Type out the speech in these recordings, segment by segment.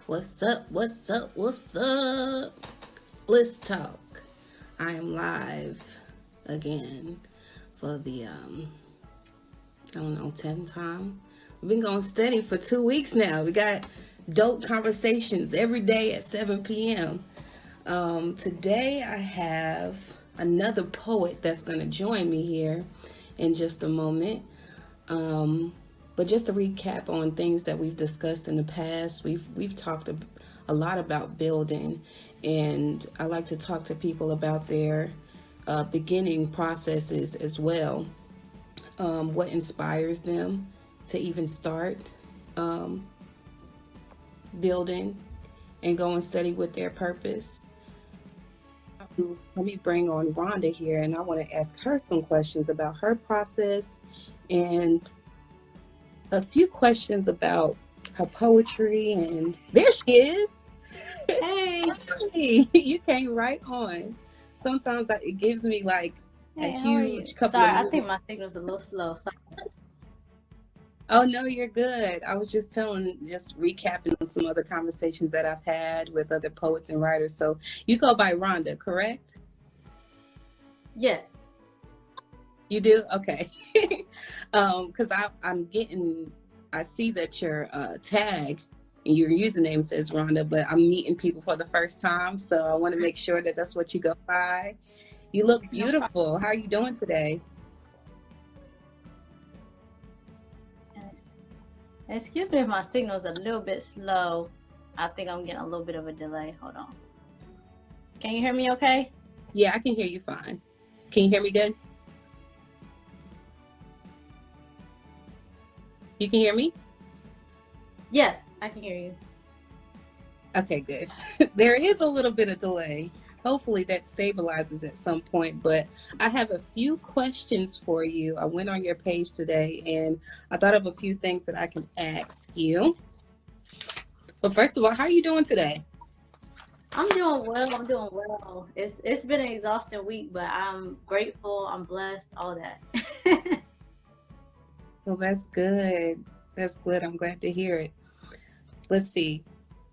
What's up? What's up? What's up? Bliss Talk. I am live again for the I don't know, 10th time. We've been going steady for 2 weeks now. We got dope conversations every day at 7 p.m. Today I have another poet that's going to join me here in just a moment. But just to recap on things that we've discussed in the past, we've talked a lot about building, and I like to talk to people about their beginning processes as well. What inspires them to even start building and going steady with their purpose. Let me bring on Rhonda here, and I want to ask her some questions about her process and a few questions about her poetry. And there she is. Hey, hey, you came right on. Sometimes it gives me like a Hey, how are you? huge couple of Sorry, I think minutes. my signal's a little slow. So, Oh no, you're good. I was just recapping on some other conversations that I've had with other poets and writers. So you go by Rhonda, correct? yes. You do? Okay. Because I see that your tag and your username says Rhonda, but I'm meeting people for the first time. So I want to make sure that that's what you go by. You look No problem. beautiful. How are you doing today? Yes. And excuse me if my signal's a little bit slow. I think I'm getting a little bit of a delay. Hold on. Can you hear me okay? Yeah, I can hear you fine. Can you hear me good? You can hear me? Yes, I can hear you. Okay, good. There is a little bit of delay. Hopefully that stabilizes at some point, but I have a few questions for you. I went on your page today and I thought of a few things that I can ask you. But first of all, how are you doing today? I'm doing well. I'm doing well. It's been an exhausting week, but I'm grateful. I'm blessed. All that. Well, that's good. That's good. I'm glad to hear it. Let's see.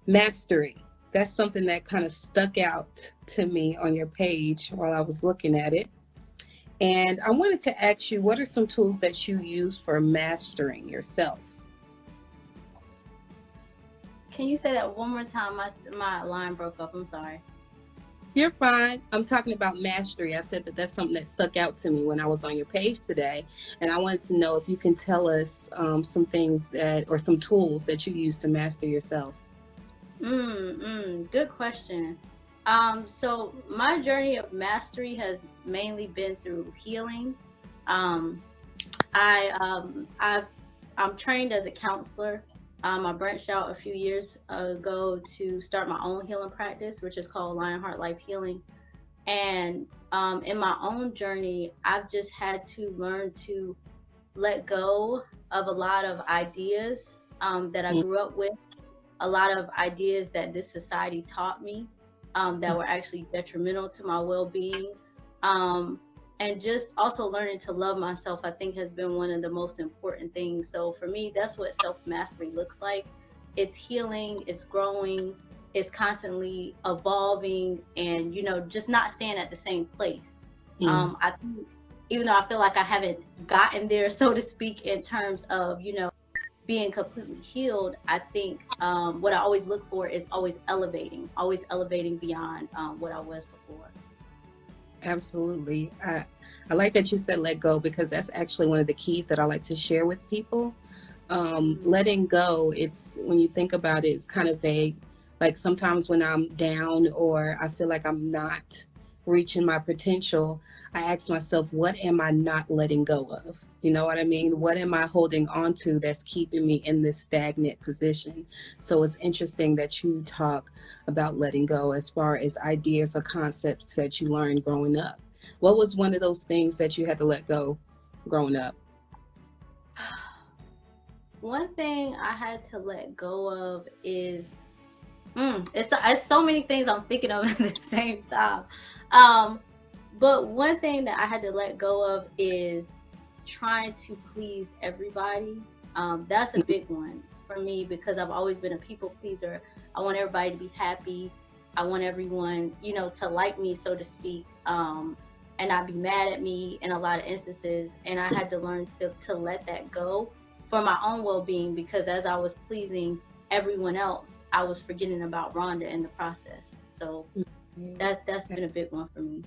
Mastery. That's something that kind of stuck out to me on your page while I was looking at it. And I wanted to ask you, what are some tools that you use for mastering yourself? Can you say that one more time? My line broke up. I'm sorry. You're fine. I'm talking about mastery. I said that that's something that stuck out to me when I was on your page today. And I wanted to know if you can tell us some things that, or some tools that you use to master yourself. Good question. So my journey of mastery has mainly been through healing. Um, I'm trained as a counselor. I branched out a few years ago to start my own healing practice, which is called Lionheart Life Healing. And in my own journey, I've just had to learn to let go of a lot of ideas that I grew up with, a lot of ideas that this society taught me that were actually detrimental to my well-being. Um, and just also learning to love myself, I think, has been one of the most important things. So for me, that's what self-mastery looks like. It's healing, it's growing, it's constantly evolving, and just not staying at the same place. Mm, I think, even though I feel like I haven't gotten there, so to speak, in terms of being completely healed, I think what I always look for is always elevating beyond what I was before. absolutely. I like that you said let go because that's actually one of the keys that I like to share with people. Mhm. Letting go, it's when you think about it, it's kind of vague. Like sometimes when I'm down or I feel like I'm not reaching my potential, I ask myself, what am I not letting go of? You know what I mean? What am I holding on to that's keeping me in this stagnant position? So it's interesting that you talk about letting go as far as ideas or concepts that you learned growing up. What was one of those things that you had to let go growing up? One thing I had to let go of is it's so many things I'm thinking of at the same time. Um, but one thing that I had to let go of is trying to please everybody. That's a big one for me because I've always been a people pleaser. I want everybody to be happy. I want everyone, you know, to like me, so to speak, and not be mad at me in a lot of instances. And I had to learn to let that go for my own well-being, because as I was pleasing everyone else, I was forgetting about Rhonda in the process. So that's been a big one for me.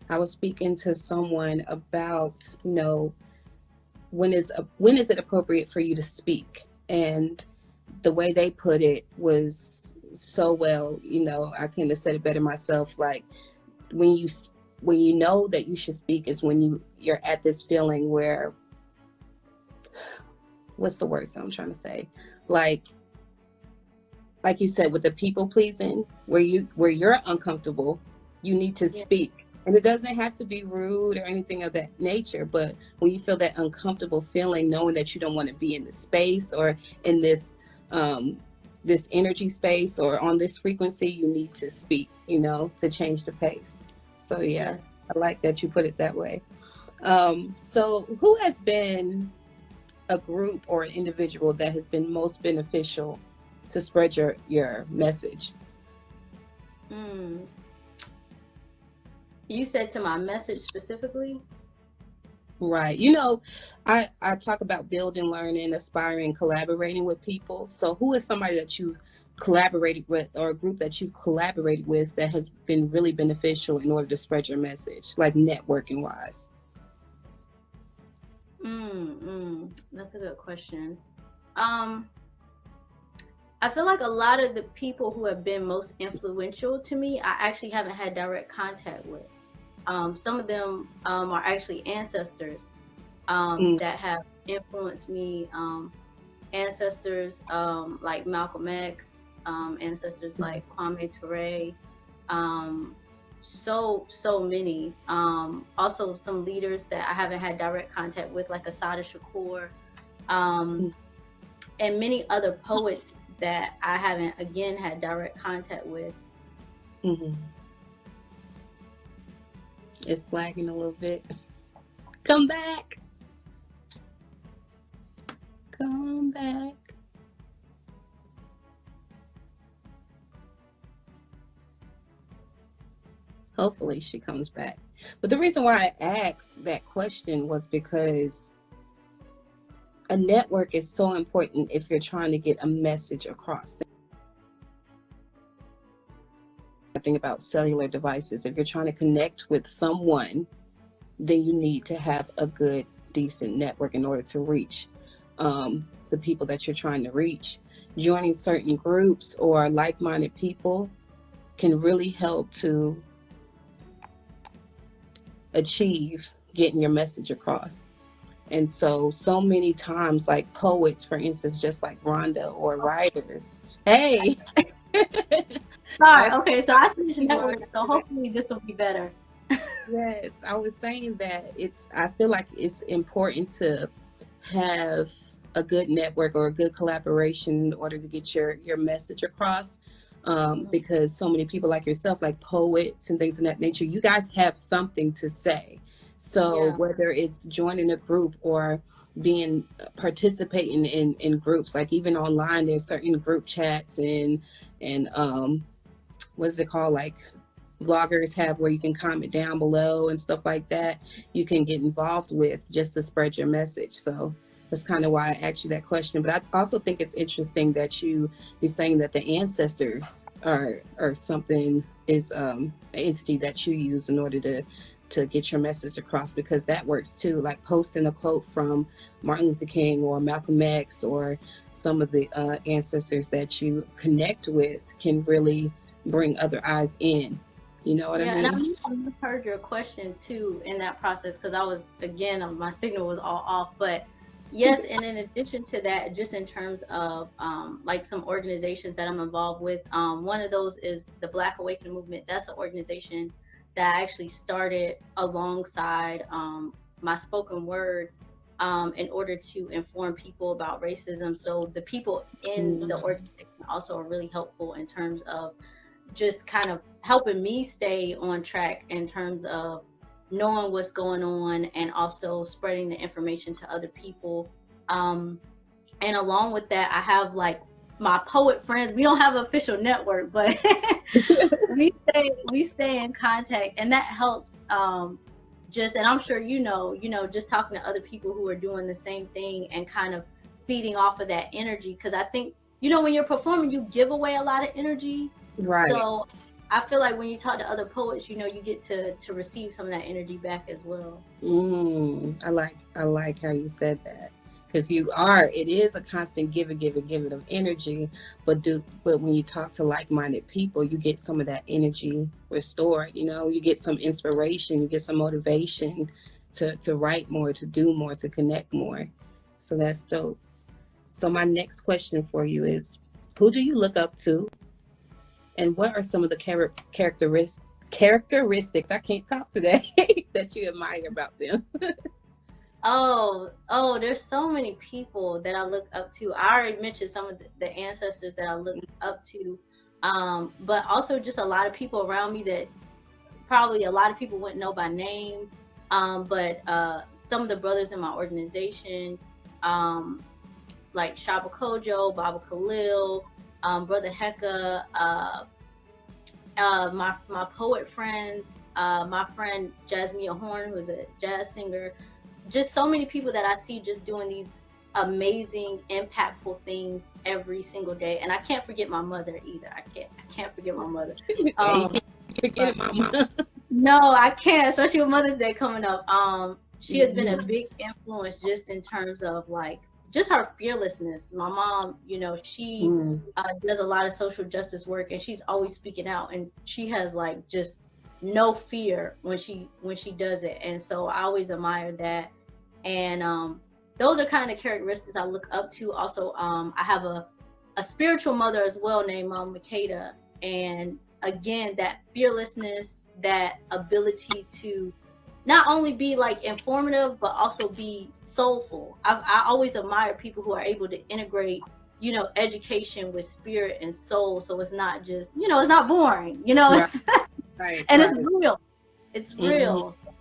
I was speaking to someone about, you know, when is it appropriate for you to speak, and the way they put it was so well. You know, I couldn't have said it better myself. Like, when you know that you should speak is when you're at this feeling where, what's the word I'm trying to say, like you said, with the people pleasing, where you're uncomfortable, you need to speak. And it doesn't have to be rude or anything of that nature, but when you feel that uncomfortable feeling, knowing that you don't want to be in this space or in this this energy space or on this frequency, you need to speak, you know, to change the pace. So yeah, I like that you put it that way. So who has been a group or an individual that has been most beneficial to spread your message? You said to my message specifically? Right. You know, I talk about building, learning, aspiring, collaborating with people. So who is somebody that you collaborated with, or a group that you collaborated with, that has been really beneficial in order to spread your message, like networking wise? That's a good question. I feel like a lot of the people who have been most influential to me, I actually haven't had direct contact with. Some of them are actually ancestors that have influenced me. Ancestors like Malcolm X, ancestors like Kwame Ture, so many. Also some leaders that I haven't had direct contact with, like Assata Shakur, and many other poets that I haven't, again, had direct contact with. It's lagging a little bit. Come back. Come back. Hopefully she comes back. But the reason why I asked that question was because a network is so important if you're trying to get a message across. I think about cellular devices. If you're trying to connect with someone, then you need to have a good, decent network in order to reach the people that you're trying to reach. Joining certain groups or like-minded people can really help to achieve getting your message across. And so many times, like poets, for instance, just like Rhonda, or writers. Hey. Sorry. Okay, so I switched networks, so hopefully this will be better. Yes, I was saying that I feel like it's important to have a good network or a good collaboration in order to get your message across. Because so many people like yourself, like poets and things of that nature, you guys have something to say. So whether it's joining a group or participating in groups, like even online, there's certain group chats and what is it called, like vloggers have, where you can comment down below and stuff like that, you can get involved with just to spread your message. So that's kind of why I asked you that question. But I also think it's interesting that you're saying that the ancestors are something, is an entity that you use in order to get your message across, because that works too. Like posting a quote from Martin Luther King or Malcolm X or some of the ancestors that you connect with can really bring other eyes in. You know what I mean? And I heard your question too in that process, because I was, again, my signal was all off. But yes, and in addition to that, just in terms of like some organizations that I'm involved with, one of those is the BLAK Awakening Movement. That's an organization that I actually started alongside my spoken word in order to inform people about racism. So the people in the organization also are really helpful in terms of just kind of helping me stay on track in terms of knowing what's going on, and also spreading the information to other people. And along with that, I have like my poet friends. We don't have an official network, but we stay in contact, and that helps. Just, and I'm sure just talking to other people who are doing the same thing and kind of feeding off of that energy. Because I think when you're performing, you give away a lot of energy. Right. So I feel like when you talk to other poets, you get to receive some of that energy back as well. I like how you said that, because it is a constant give it of energy, but when you talk to like-minded people, you get some of that energy restored. You get some inspiration, you get some motivation to write more, to do more, to connect more. So that's dope. So my next question for you is, who do you look up to, and what are some of the characteristics, I can't talk today, that you admire about them? Oh, there's so many people that I look up to. I already mentioned some of the ancestors that I look up to, but also just a lot of people around me that probably a lot of people wouldn't know by name, but some of the brothers in my organization, like Shaba Kojo, Baba Khalil, Brother Heka, my poet friends, my friend Jasmine Horn, who's a jazz singer. Just so many people that I see just doing these amazing, impactful things every single day. And I can't forget my mother either. I can't forget my mother. Forget Mama. No, I can't, especially with Mother's Day coming up. She has been a big influence just in terms of just her fearlessness. My mom, she does a lot of social justice work, and she's always speaking out, and she has just no fear when she does it. And so I always admire that. And those are kind of characteristics I look up to. Also, I have a spiritual mother as well named Mom Makeda, and again, that fearlessness, that ability to not only be informative, but also be soulful. I always admire people who are able to integrate, education with spirit and soul. So it's not just, it's not boring, Right. Right. And right. it's real. It's real. So,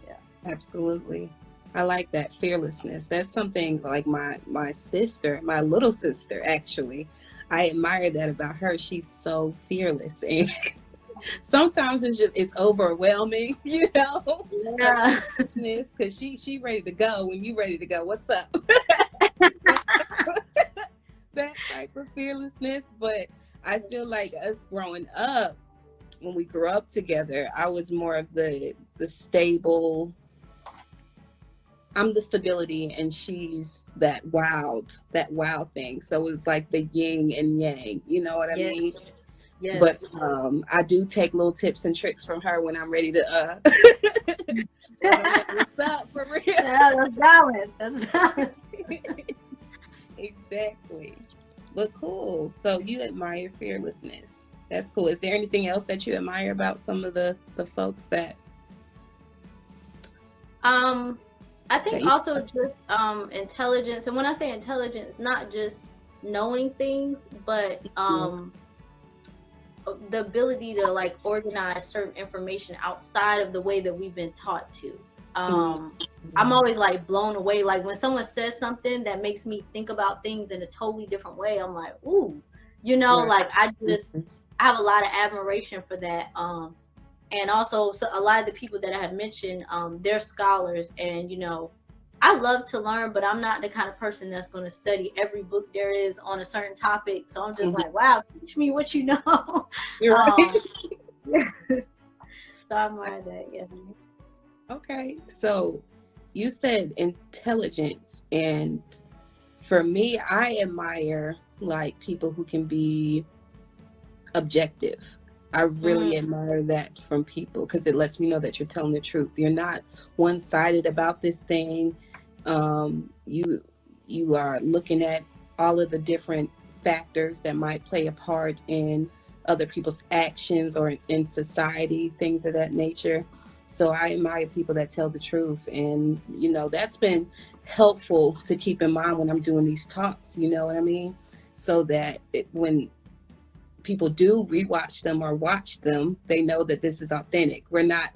yeah. Absolutely. I like that fearlessness. That's something like my sister, my little sister, actually. I admire that about her. She's so fearless, and sometimes it's overwhelming, Yeah. Because she ready to go when you ready to go. What's up? That type of fearlessness. But I feel like us growing up, when we grew up together, I was more of the stable. I'm the stability, and she's that wild thing. So it's like the yin and yang. You know what I mean? Yeah. But I do take little tips and tricks from her when I'm ready to what's up, for real? Yeah, that's balance. That's balance. Exactly. But cool. So you admire fearlessness. That's cool. Is there anything else that you admire about some of the folks that? I think also just intelligence. And when I say intelligence, not just knowing things, but the ability to organize certain information outside of the way that we've been taught to. I'm always blown away. When someone says something that makes me think about things in a totally different way, I'm like, ooh, right. I have a lot of admiration for that. And also, so a lot of the people that I have mentioned, they're scholars, and I love to learn, but I'm not the kind of person that's going to study every book there is on a certain topic. So I'm just wow, teach me what you know. You're right. So I admire that. Yeah. Okay, so you said intelligence, and for me, I admire people who can be objective. I really admire that from people, because it lets me know that you're telling the truth. You're not one-sided about this thing. You are looking at all of the different factors that might play a part in other people's actions or in society, things of that nature. So I admire people that tell the truth, and that's been helpful to keep in mind when I'm doing these talks. You know what I mean? So that when people do rewatch them or watch them, they know that this is authentic. We're not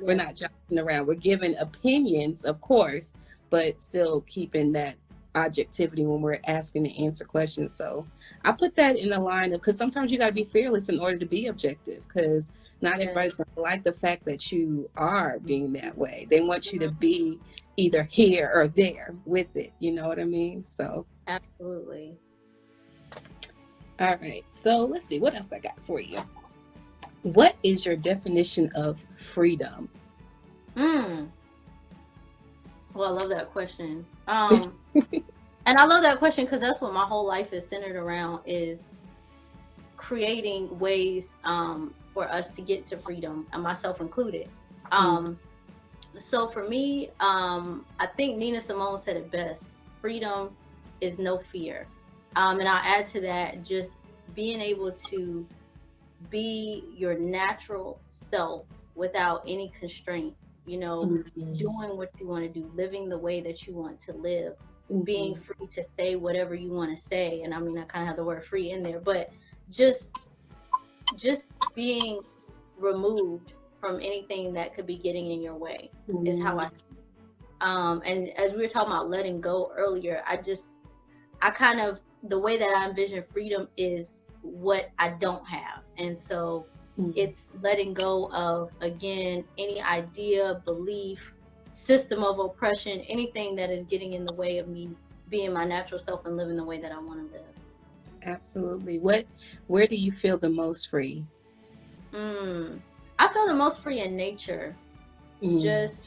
joking around. We're giving opinions, of course, but still keeping that objectivity when we're asking and answer questions. So I put that in the line of, because sometimes you got to be fearless in order to be objective, because not everybody's going to like the fact that you are being that way. They want you to be either here or there with it. You know what I mean? So Absolutely. all right. So let's see what else I got for you. What is your definition of freedom? Well, I love that question. And I love that question because that's what my whole life is centered around, is creating ways for us to get to freedom, and myself included. So for me, I think Nina Simone said it best: freedom is no fear. And I'll add to that, just being able to be your natural self without any constraints, doing what you want to do, living the way that you want to live, being free to say whatever you want to say. And I mean, I kind of have the word free in there, but just being removed from anything that could be getting in your way is how I and as we were talking about letting go earlier, the way that I envision freedom is what I don't have. And so it's letting go of, again, any idea, belief, system of oppression, anything that is getting in the way of me being my natural self and living the way that I want to live. Absolutely. Where do you feel the most free? I feel the most free in nature. Just,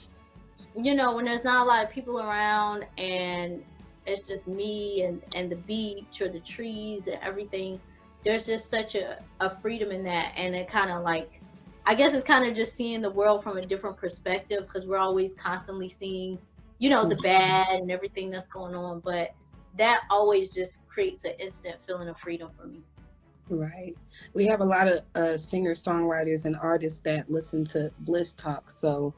when there's not a lot of people around and it's just me and the beach or the trees and everything. There's just such a freedom in that. And it kind of like, I guess it's kind of just seeing the world from a different perspective, because we're always constantly seeing, the bad and everything that's going on. But that always just creates an instant feeling of freedom for me. Right. We have a lot of singer-songwriters and artists that listen to Bliss Talk. So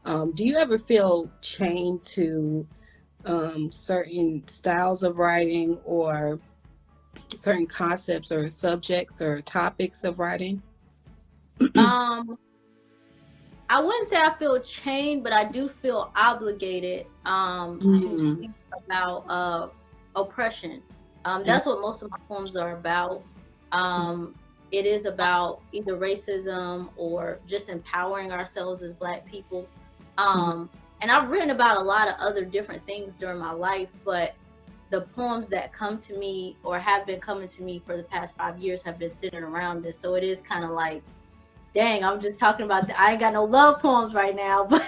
do you ever feel chained to certain styles of writing or certain concepts or subjects or topics of writing? I wouldn't say I feel chained, but I do feel obligated to speak about oppression. That's what most of my poems are about. It is about either racism or just empowering ourselves as Black people. And I've written about a lot of other different things during my life, but the poems that come to me or have been coming to me for the past 5 years have been centered around this. So it is kind of like, dang, I'm just talking about I ain't got no love poems right now, but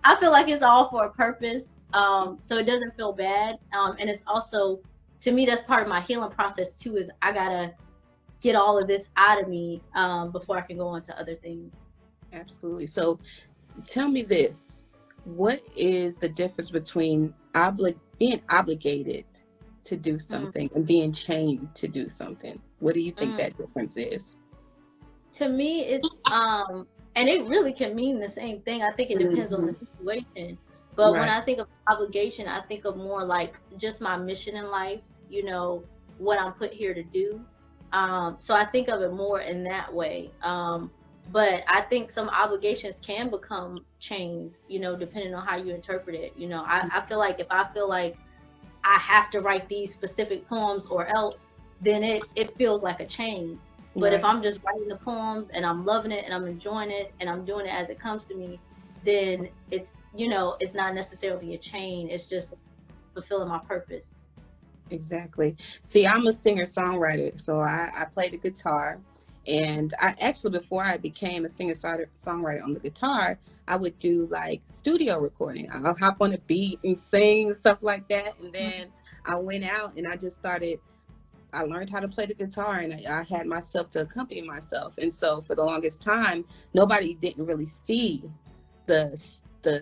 I feel like it's all for a purpose. So it doesn't feel bad. And it's also, to me, that's part of my healing process too, is I gotta get all of this out of me before I can go on to other things. Absolutely. So tell me this, what is the difference between being obligated to do something and being chained to do something? What do you think that difference is? To me, it's and it really can mean the same thing. I think it depends on the situation. But when I think of obligation, I think of more like just my mission in life, what I'm put here to do. So I think of it more in that way. But I think some obligations can become chains, depending on how you interpret it. I feel like if I feel like I have to write these specific poems or else, then it feels like a chain. But if I'm just writing the poems and I'm loving it and I'm enjoying it and I'm doing it as it comes to me, then it's, it's not necessarily a chain. It's just fulfilling my purpose. Exactly. See, I'm a singer-songwriter, so I play the guitar. And I actually, before I became a singer-songwriter on the guitar, I would do like studio recording. I'll hop on a beat and sing and stuff like that. And then I went out and I learned how to play the guitar, and I had myself to accompany myself. And so for the longest time, nobody didn't really see the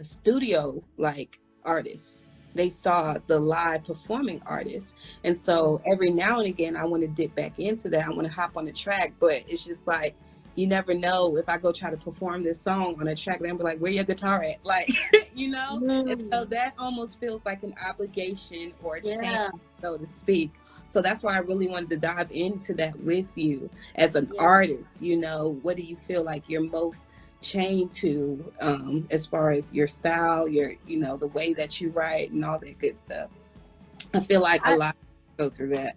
studio like artists. They saw the live performing artists. And so every now and again, I want to dip back into that. I want to hop on the track, but it's just like, you never know if I go try to perform this song on a track, then be like, where your guitar at? Like, and so that almost feels like an obligation or a chain, so to speak. So that's why I really wanted to dive into that with you as an artist. What do you feel like you're most change to, as far as your style, your, the way that you write and all that good stuff? I feel like a I lot go through that.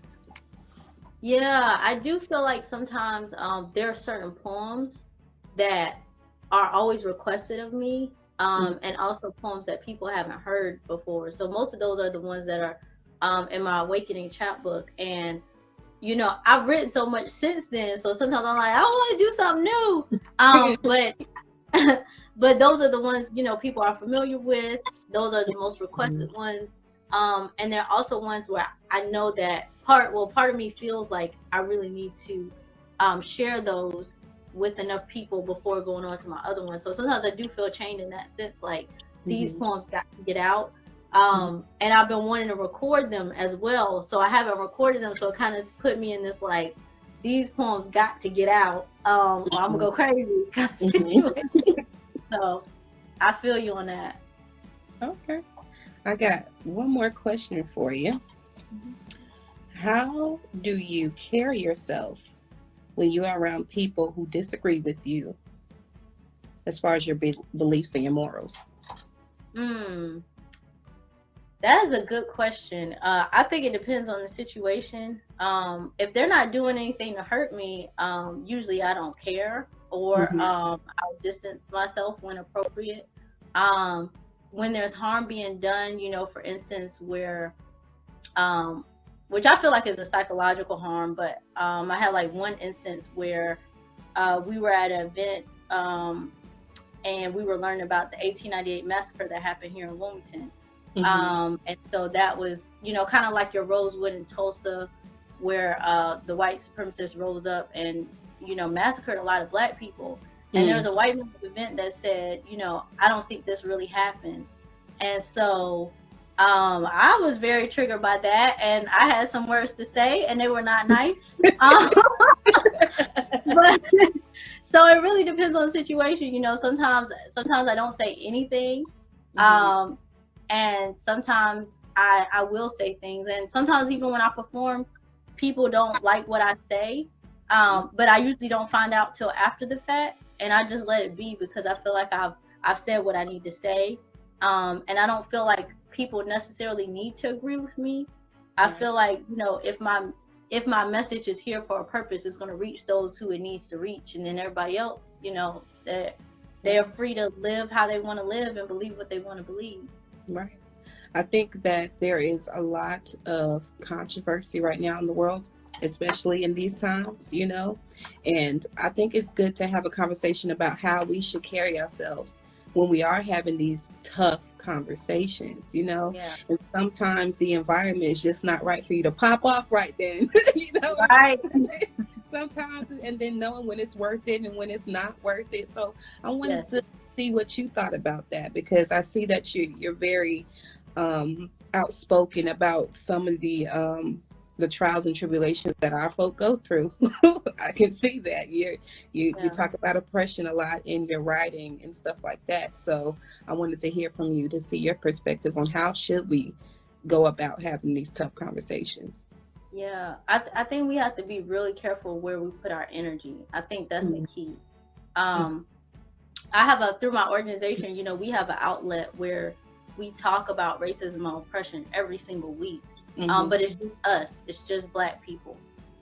Yeah, I do feel like sometimes there are certain poems that are always requested of me, Mhm. and also poems that people haven't heard before. So most of those are the ones that are in my Awakening chapbook. And I've written so much since then, so sometimes I'm like, I want to do something new. But but those are the ones people are familiar with. Those are the most requested Mhm. ones. And there are also ones where I know that part of me feels like I really need to share those with enough people before going on to my other ones. So sometimes I do feel chained in that sense, like these Mhm. poems got to get out. Mhm. And I've been wanting to record them as well, so I haven't recorded them. So it kind of put me in this like, these poems got to get out, or I'm gonna go crazy kind of Mhm. situation. So I feel you on that. Okay. I got one more question for you. Mhm. How do you carry yourself when you are around people who disagree with you as far as your beliefs and your morals? Mm, that is a good question. I think it depends on the situation. If they're not doing anything to hurt me, usually I don't care, or Hmm. I'll distance myself when appropriate. Um, when there's harm being done, for instance, where um, which I feel like is a psychological harm, but I had like one instance where we were at an event, and we were learning about the 1898 massacre that happened here in Wilmington. Hmm. And so that was, kind of like your Rosewood in Tulsa, where the white supremacists rose up and, massacred a lot of Black people. And there was Mm. a white women's event that said, I don't think this really happened. And so I was very triggered by that, and I had some words to say, and they were not nice. Um, but so it really depends on the situation. Sometimes I don't say anything. Hmm. Um, and sometimes I will say things, and sometimes even when I perform, people don't like what I say. But I usually don't find out till after the fact, and I just let it be because I feel like I've said what I need to say. And I don't feel like people necessarily need to agree with me. I Right. feel like, if my message is here for a purpose, it's going to reach those who it needs to reach, and then everybody else, they're Right. free to live how they want to live and believe what they want to believe. Right. I think that there is a lot of controversy right now in the world, especially in these times, and I think it's good to have a conversation about how we should carry ourselves when we are having these tough conversations. Yeah. And sometimes the environment is just not right for you to pop off right then. You know what Right. I'm saying? Sometimes, and then knowing when it's worth it and when it's not worth it. So I wanted Yes. to see what you thought about that, because I see that you're very outspoken about some of the trials and tribulations that our folk go through. I can see that you Yeah. talk about oppression a lot in your writing and stuff like that. So I wanted to hear from you to see your perspective on how should we go about having these tough conversations. Yeah. I think we have to be really careful where we put our energy. I think that's the Mm-hmm. key. Um, I have through my organization, we have an outlet where we talk about racism and oppression every single week. Mm-hmm. But it's just us. It's just Black people.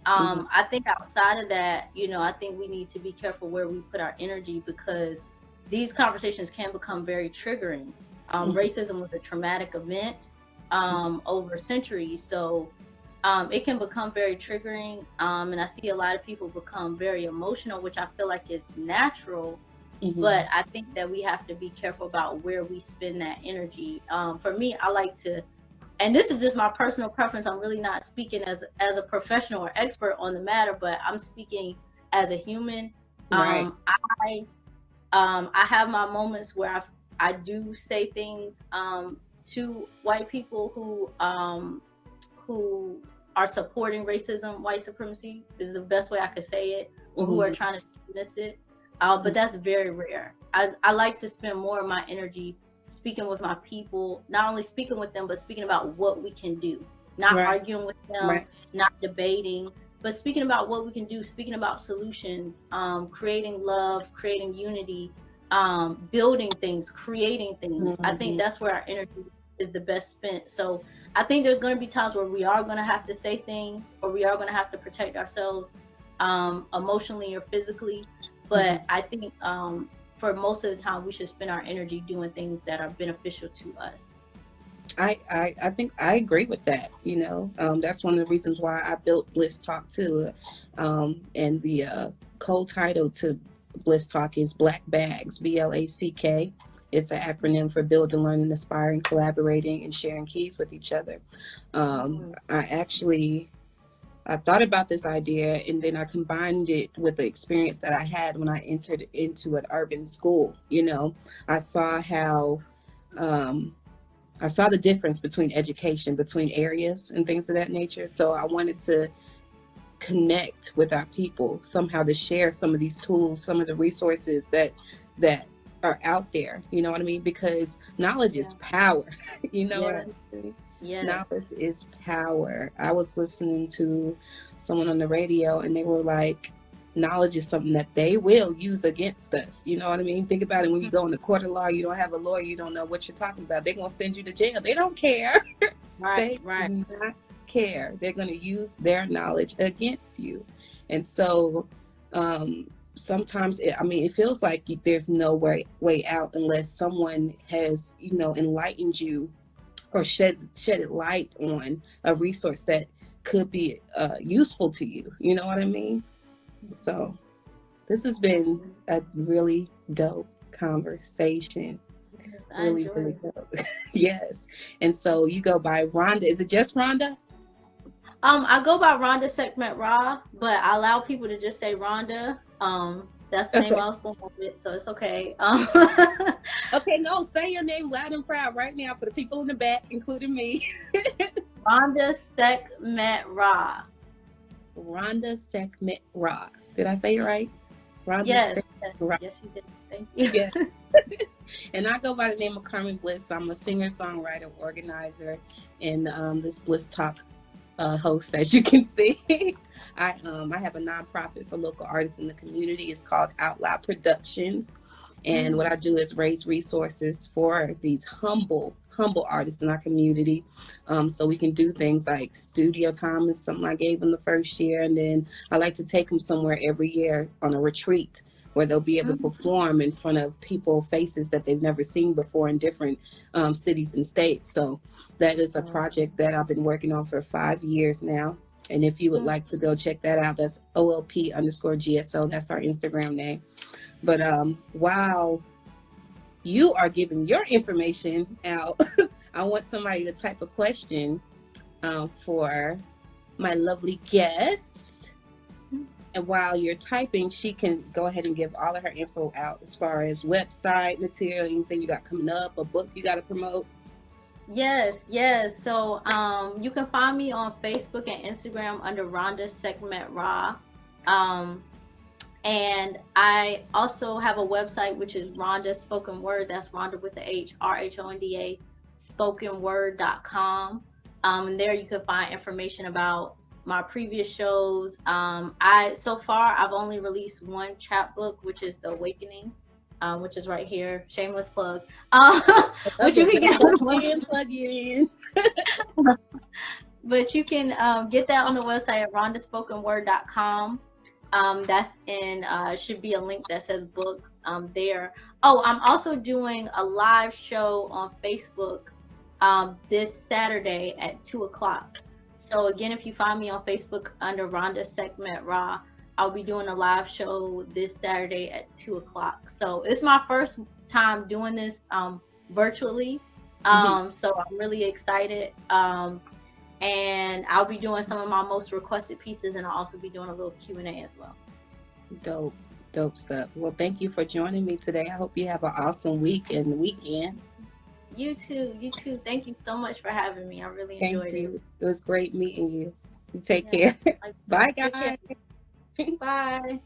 Mm-hmm. I think outside of that, I think we need to be careful where we put our energy, because these conversations can become very triggering. Racism was a traumatic event over centuries, so it can become very triggering. And I see a lot of people become very emotional, which I feel like is natural, Mm-hmm. but I think that we have to be careful about where we spend that energy. For me, I like to, and this is just my personal preference. I'm really not speaking as a professional or expert on the matter, but I'm speaking as a human. Right. I have my moments where I do say things to white people who are supporting racism, white supremacy is the best way I could say it, or who are Mm-hmm. trying to dismiss it. But that's very rare. I like to spend more of my energy speaking with my people, not only speaking with them, but speaking about what we can do, not Right. arguing with them, Right. not debating, but speaking about what we can do, speaking about solutions, creating love, creating unity. building things, creating things. I think that's where our energy is the best spent. So I think there's going to be times where we are going to have to say things, or we are going to have to protect ourselves emotionally or physically. But I think for most of the time, we should spend our energy doing things that are beneficial to us. I think I agree with that. You know, that's one of the reasons why I built Bliss Talk too. And the co-title to Bliss Talk is Black Bags, BLAK. It's an acronym for Building, Learning, Aspiring, Collaborating, and Sharing Keys with Each other. I thought about this idea, and then I combined it with the experience that I had when I entered into an urban school. You know, I saw how I saw the difference between education, between areas and things of that nature. So I wanted to connect with our people somehow, to share some of these tools, some of the resources that are out there. You know what I mean? Because knowledge is power. You know what I mean? Yes. Knowledge is power. I was listening to someone on the radio, and they were like, knowledge is something that they will use against us. You know what I mean? Think about it. When you go in the court of law, you don't have a lawyer, you don't know what you're talking about. They're going to send you to jail. They don't care. They do not care. They're going to use their knowledge against you. And so sometimes, it feels like there's no way out unless someone has, enlightened you or shed light on a resource that could be useful to you. You know what I mean? So this has been a really dope conversation. Yes, really dope. Yes. And so you go by Rhonda. Is it just Rhonda? I go by Rhonda Sekhmet Ra, but I allow people to just say Rhonda. That's the name I was born with, so it's okay. Okay, no, say your name loud and proud right now for the people in the back, including me. Rhonda Sekhmet Ra. Rhonda Sekhmet Ra. Did I say it right? Rhonda Yes, Ra. Yes, you did. Thank you. Yes. And I go by the name of Carmen Bliss. I'm a singer-songwriter, organizer, and this Bliss Talk host, as you can see. I have a nonprofit for local artists in the community. It's called Out Loud Productions. And what I do is raise resources for these humble artists in our community. So we can do things like studio time is something I gave them the first year. And then I like to take them somewhere every year on a retreat where they'll be able to perform in front of faces that they've never seen before in different cities and states. So that is a project that I've been working on for 5 years now. And if you would like to go check that out, that's OLP_GSO. That's our Instagram name. But while you are giving your information out, I want somebody to type a question for my lovely guest. And while you're typing, she can go ahead and give all of her info out as far as website material, anything you got coming up, a book you got to promote. Yes. So you can find me on Facebook and Instagram under Rhonda Sekhmet Ra. And I also have a website, which is Rhonda Spoken Word. That's Rhonda with the H, RHONDA, spokenword.com. And there you can find information about my previous shows. So far I've only released one chapbook, which is The Awakening, which is right here. Shameless plug. Which you can get plug in. But you can get that on the website at rhondaspokenword.com. That's in should be a link that says books there. Oh, I'm also doing a live show on Facebook this Saturday at 2:00. So again, if you find me on Facebook under Rhonda Sekhmet Ra, I'll be doing a live show this Saturday at 2:00. So it's my first time doing this virtually. So I'm really excited. And I'll be doing some of my most requested pieces, and I'll also be doing a little Q&A as well. Dope stuff. Well, thank you for joining me today. I hope you have an awesome week and weekend. You too. Thank you so much for having me. I really enjoyed it. It was great meeting you. You take care. Bye, guys. Bye.